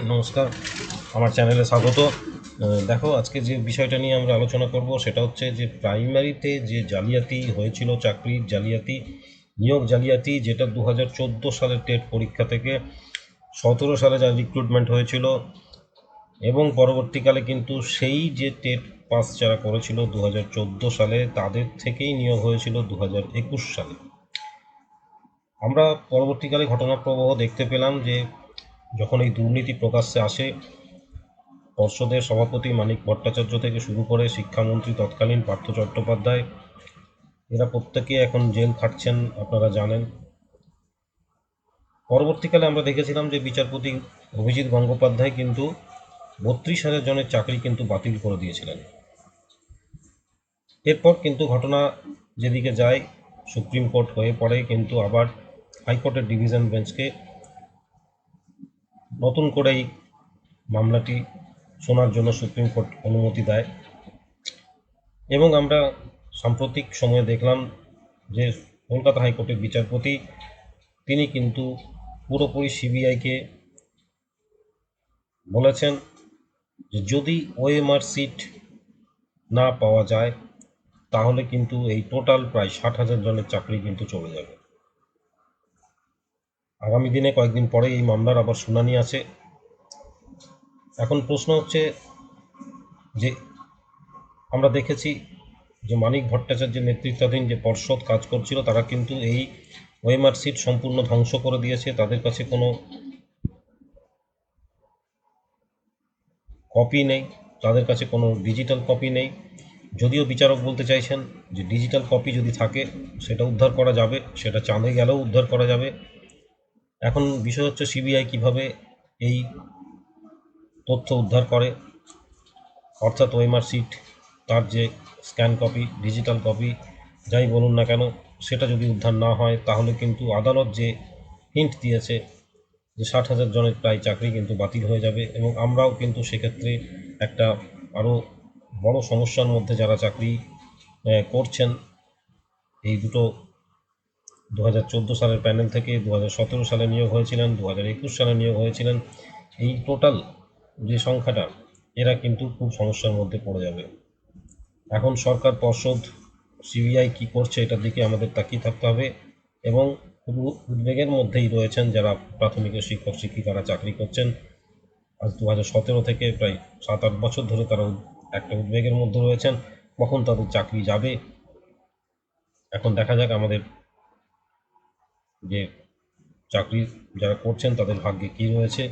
নমস্কার, আমার চ্যানেলে স্বাগত। দেখো, আজকে যে বিষয়টা নিয়ে আমরা আলোচনা করব সেটা হচ্ছে যে প্রাইমারিতে যে জালিয়াতি হয়েছিল, চাকরির জালিয়াতি, নিয়োগ জালিয়াতি, যেটা 2014 সালের টেট পরীক্ষা থেকে 17 সালে যা রিক্রুটমেন্ট হয়েছিল, এবং পরবর্তীকালে কিন্তু সেই যে টেট পাস যারা করেছিল 2014 সালে তাদের থেকেই নিয়োগ হয়েছিল 2021 সালে। আমরা পরবর্তীকালে ঘটনার প্রবাহ দেখতে পেলাম যে যখন এই দুর্নীতি প্রকাশ্যে আসে, পর্ষদের সভাপতি মানিক ভট্টাচার্য থেকে শুরু করে শিক্ষামন্ত্রী তৎকালীন পার্থ চট্টোপাধ্যায়, এরা প্রত্যেকে এখন জেল খাটছেন, আপনারা জানেন। পরবর্তীকালে আমরা দেখেছিলাম যে বিচারপতি অভিজিৎ গঙ্গোপাধ্যায় কিন্তু 32,000 জনের চাকরি কিন্তু বাতিল করে দিয়েছিলেন। এরপর কিন্তু ঘটনা যেদিকে যায়, সুপ্রিম কোর্ট হয়ে পড়ে, কিন্তু আবার হাইকোর্টের ডিভিশন বেঞ্চকে নতুন করেই মামলাটি শোনার জন্য সুপ্রিম কোর্ট অনুমতি দেয়। এবং আমরা সাম্প্রতিক সময়ে দেখলাম যে কলকাতা হাইকোর্টের বিচারপতি তিনি কিন্তু পুরোপুরি সিবিআইকে বলেছেন যে যদি ওএমআর সিট না পাওয়া যায় তাহলে কিন্তু এই টোটাল প্রায় 60,000 জনের চাকরি কিন্তু চলে যাবে। আগামী দিনে কয়েকদিন পরে এই মামলার আবার শুনানি আছে। এখন প্রশ্ন হচ্ছে যে আমরা দেখেছি যে মানিক ভট্টাচার্যের নেতৃত্বাধীন যে পর্ষদ কাজ করছিল তারা কিন্তু এই ওএমআর সিট সম্পূর্ণ ধ্বংস করে দিয়েছে। তাদের কাছে কোনো কপি নেই, তাদের কাছে কোনো ডিজিটাল কপি নেই। যদিও বিচারক বলতে চাইছেন যে ডিজিটাল কপি যদি থাকে সেটা উদ্ধার করা যাবে, সেটা চাঁদে গেলেও উদ্ধার করা যাবে। এখন বিষয় হচ্ছে সিবিআই কিভাবে এই তথ্য উদ্ধার করে, অর্থাৎ ওএমআর সিট, তার যে স্ক্যান কপি, ডিজিটাল কপি, যাই বলুন না কেন, সেটা যদি উদ্ধার না হয় তাহলে কিন্তু আদালত যে হিন্ট দিয়েছে যে 60,000 জনের প্রায় চাকরি কিন্তু বাতিল হয়ে যাবে, এবং আমরাও কিন্তু সেক্ষেত্রে একটা আরও বড় সমস্যার মধ্যে যারা চাকরি করছেন, এই দুটো 2014 সালের প্যানেল থেকে 2017 সালে নিয়োগ হয়েছিলেন, 2021 সালে নিয়োগ হয়েছিলেন, এই টোটাল যে সংখ্যাটা, এরা কিন্তু খুব সমস্যার মধ্যে পড়ে যাবে। এখন সরকার, পর্ষদ, সিবিআই কি করছে এটার দিকে আমাদের তাকিয়ে থাকতে হবে। এবং উদ্বেগের মধ্যেই রয়েছেন যারা প্রাথমিকের শিক্ষক শিক্ষিকারা চাকরি করছেন। আজ 2017 থেকে প্রায় 7-8 বছর ধরে তারা একটা উদ্বেগের মধ্যে রয়েছেন, কখন তাদের চাকরি যাবে। এখন দেখা যাক আমাদের যে চাকরি যারা করছেন তাদের ভাগ্যে কী রয়েছে।